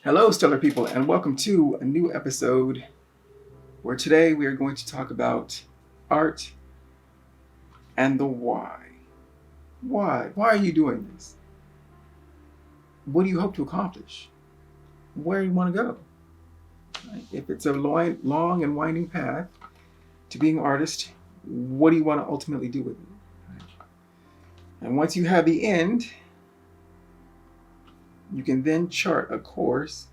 Hello, stellar people, and welcome to a new episode where today we are going to talk about art and the why. Why? Why are you doing this? What do you hope to accomplish? Where do you want to go? Right? If it's a long and winding path to being an artist, what do you want to ultimately do with it? Right? And once you have the end, you can then chart a course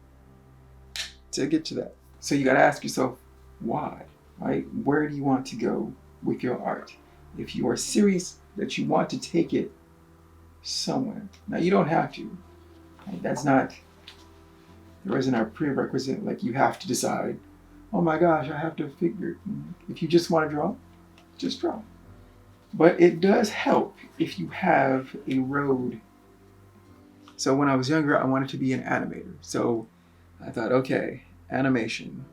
to get to that. So you got to ask yourself, why? Right? Where do you want to go with your art? If you are serious that you want to take it somewhere, now you don't have to. Right? There isn't a prerequisite like you have to decide. Oh my gosh, I have to figure. If you just want to draw, just draw. But it does help if you have a road. So when I was younger, I wanted to be an animator. So I thought, okay, animation.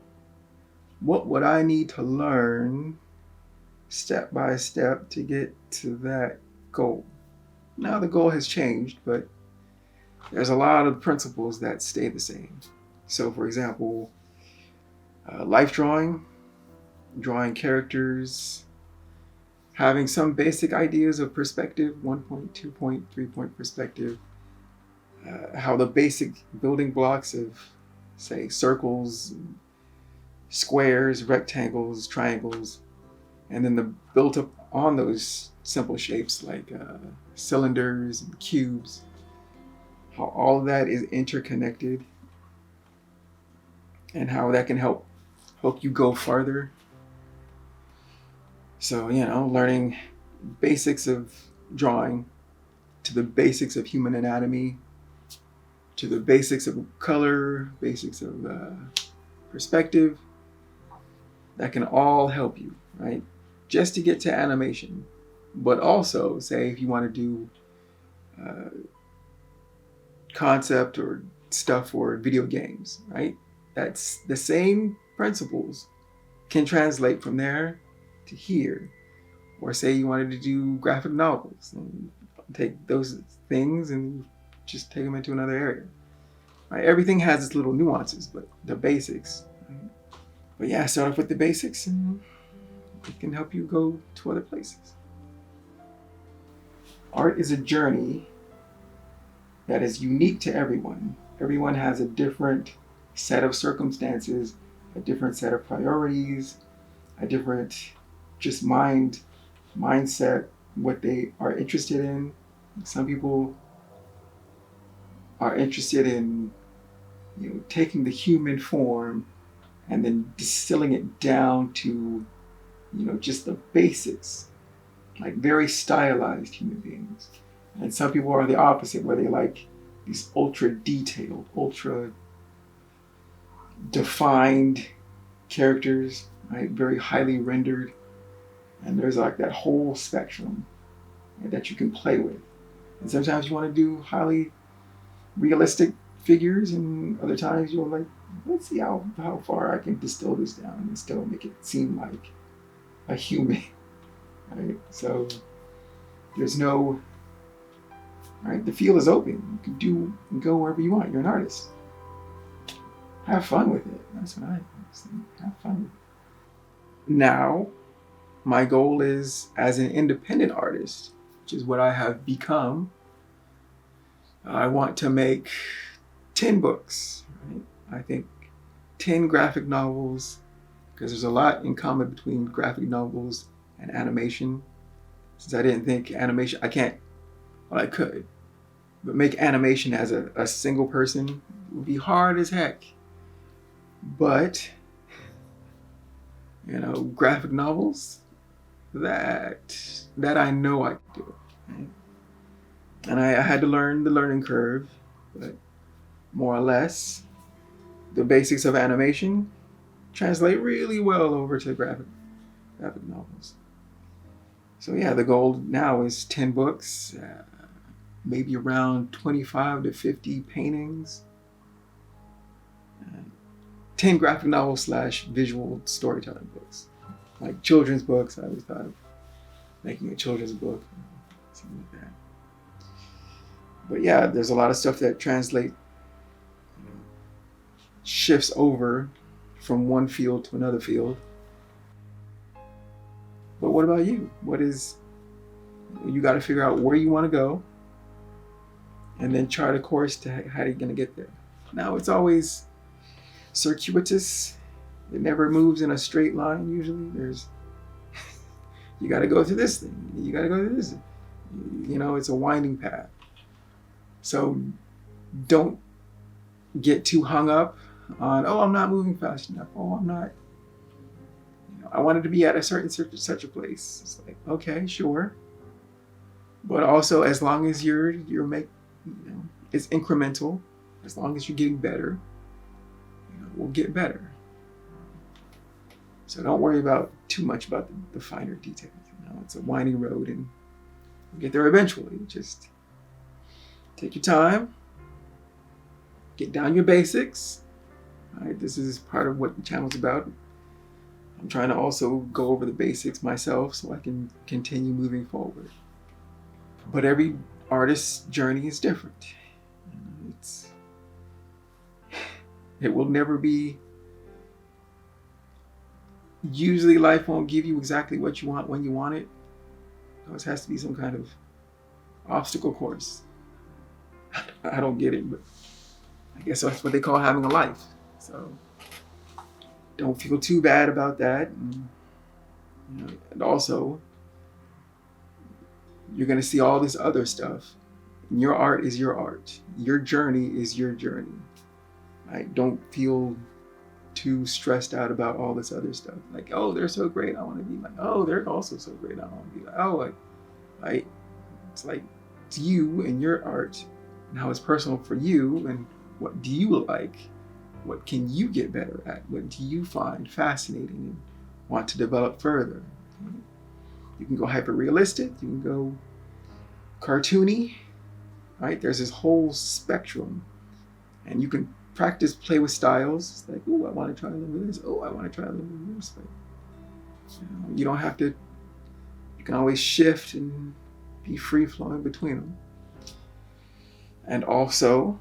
What would I need to learn step by step to get to that goal? Now the goal has changed, but there's a lot of principles that stay the same. So, for example, life drawing characters, having some basic ideas of perspective, 1 point, 2 point, 3 point perspective, how the basic building blocks of, say, circles, squares, rectangles, triangles, and then the built up on those simple shapes like cylinders and cubes, how all of that is interconnected and how that can help you go farther. So, learning basics of drawing to the basics of human anatomy, to the basics of color, basics of perspective, that can all help you, right? Just to get to animation. But also, say, if you want to do concept or stuff for video games, right? That's the same principles can translate from there to here. Or say you wanted to do graphic novels, and take those things and just take them into another area. Right? Everything has its little nuances, but the basics. Right? But yeah, start off with the basics and it can help you go to other places. Art is a journey that is unique to everyone. Everyone has a different set of circumstances, a different set of priorities, a different just mindset, what they are interested in. Some people are interested in taking the human form and then distilling it down to just the basics, like very stylized human beings. And some people are the opposite, where they like these ultra detailed, ultra defined characters, right? Very highly rendered. And there's like that whole spectrum, right, that you can play with. And sometimes you want to do highly realistic figures, and other times you're like, let's see how far I can distill this down and still make it seem like a human. Right? So there's no, right? The field is open. You can go wherever you want. You're an artist. Have fun with it. That's what I think. Have fun with it. Now, my goal is, as an independent artist, which is what I have become, I want to make 10 books. Right? I think 10 graphic novels, because there's a lot in common between graphic novels and animation. Since I didn't think animation, I could, but make animation as a single person would be hard as heck. But, graphic novels, that I know I could do it. Right? And I had to learn the learning curve, but more or less, the basics of animation translate really well over to graphic novels. So yeah, the goal now is 10 books, maybe around 25 to 50 paintings, 10 graphic novels / visual storytelling books. Like children's books, I always thought of making a children's book, something like that. But yeah, there's a lot of stuff that translate shifts over from one field to another field. But what about you? You got to figure out where you want to go and then chart a course to how you're going to get there. Now, it's always circuitous. It never moves in a straight line usually. You got to go through this thing. You got to go through this. It's a winding path. So don't get too hung up on, I'm not moving fast enough. I'm not, I wanted to be at a certain such a place. It's like, okay, sure. But also, as long as you're it's incremental, as long as you're getting better, we'll get better. So don't worry about too much about the finer details. It's a winding road and you'll get there eventually. Just take your time, get down your basics. All right, this is part of what the channel's about. I'm trying to also go over the basics myself so I can continue moving forward. But every artist's journey is different. It will never be. Usually life won't give you exactly what you want when you want it. It always has to be some kind of obstacle course. I don't get it, but I guess that's what they call having a life. So don't feel too bad about that. And also, you're going to see all this other stuff. And your art is your art. Your journey is your journey. Right? Don't feel too stressed out about all this other stuff. Like, they're so great, I want to be like, they're also so great, I want to be like, it's like, it's you and your art and how it's personal for you and what do you like? What can you get better at? What do you find fascinating and want to develop further? You can go hyper-realistic, you can go cartoony, right? There's this whole spectrum and you can practice, play with styles. It's like, I want to try a little bit of this. I want to try a little bit of this. Like, you don't have to, you can always shift and be free-flowing between them. And also,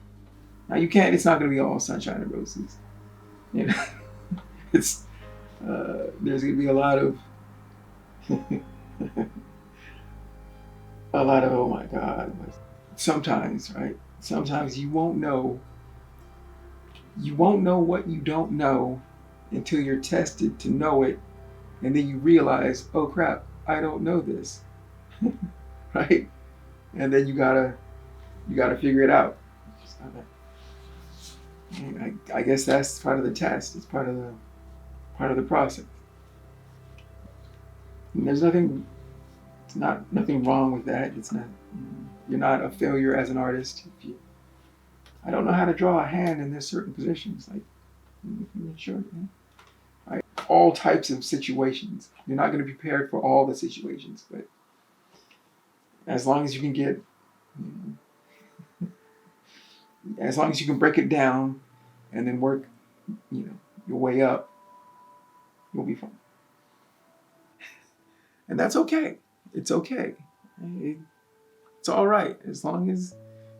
now it's not going to be all sunshine and roses. It's, there's going to be a lot of, oh my God. Sometimes, right? Sometimes you won't know what you don't know until you're tested to know it. And then you realize, oh crap, I don't know this. Right? And then you gotta figure it out. I guess that's part of the test. It's part of the process. And there's nothing wrong with that. You're not a failure as an artist. I don't know how to draw a hand in this certain positions. Like, sure, right? All types of situations. You're not going to be prepared for all the situations, but as long as you can get, as long as you can break it down and then work, your way up, you'll be fine. And that's okay. It's okay. It's all right as long as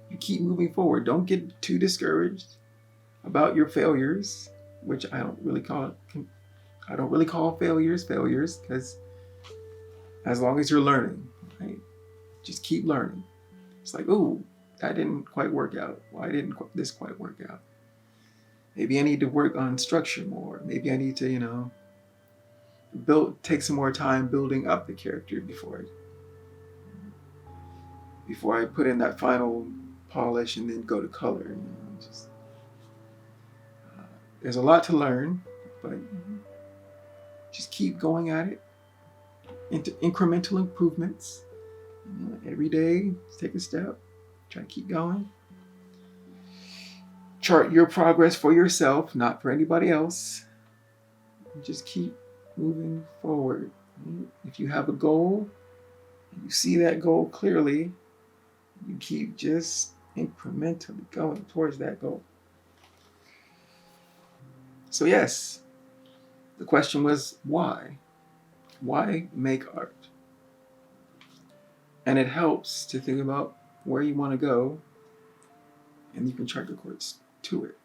you keep moving forward. Don't get too discouraged about your failures, which I don't really call failures because as long as you're learning, right? Just keep learning. It's like, that didn't quite work out. Why didn't this quite work out? Maybe I need to work on structure more. Maybe I need to, take some more time building up the character before I put in that final polish and then go to color. There's a lot to learn, but just keep going at it. Into incremental improvements. Every day, take a step. Try to keep going. Chart your progress for yourself, not for anybody else. Just keep moving forward. If you have a goal, you see that goal clearly, you keep just incrementally going towards that goal. So yes, the question was why? Why make art? And it helps to think about where you want to go, and you can chart your course to it.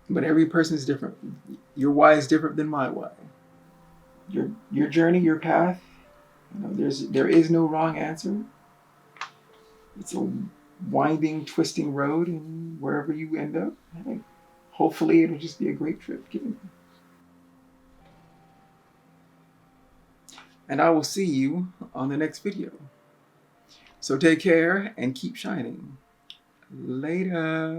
But every person is different. Your why is different than my why. Your journey, your path, there is no wrong answer. It's a winding, twisting road, and wherever you end up, hey, hopefully it'll just be a great trip. And I will see you on the next video. So take care and keep shining. Later.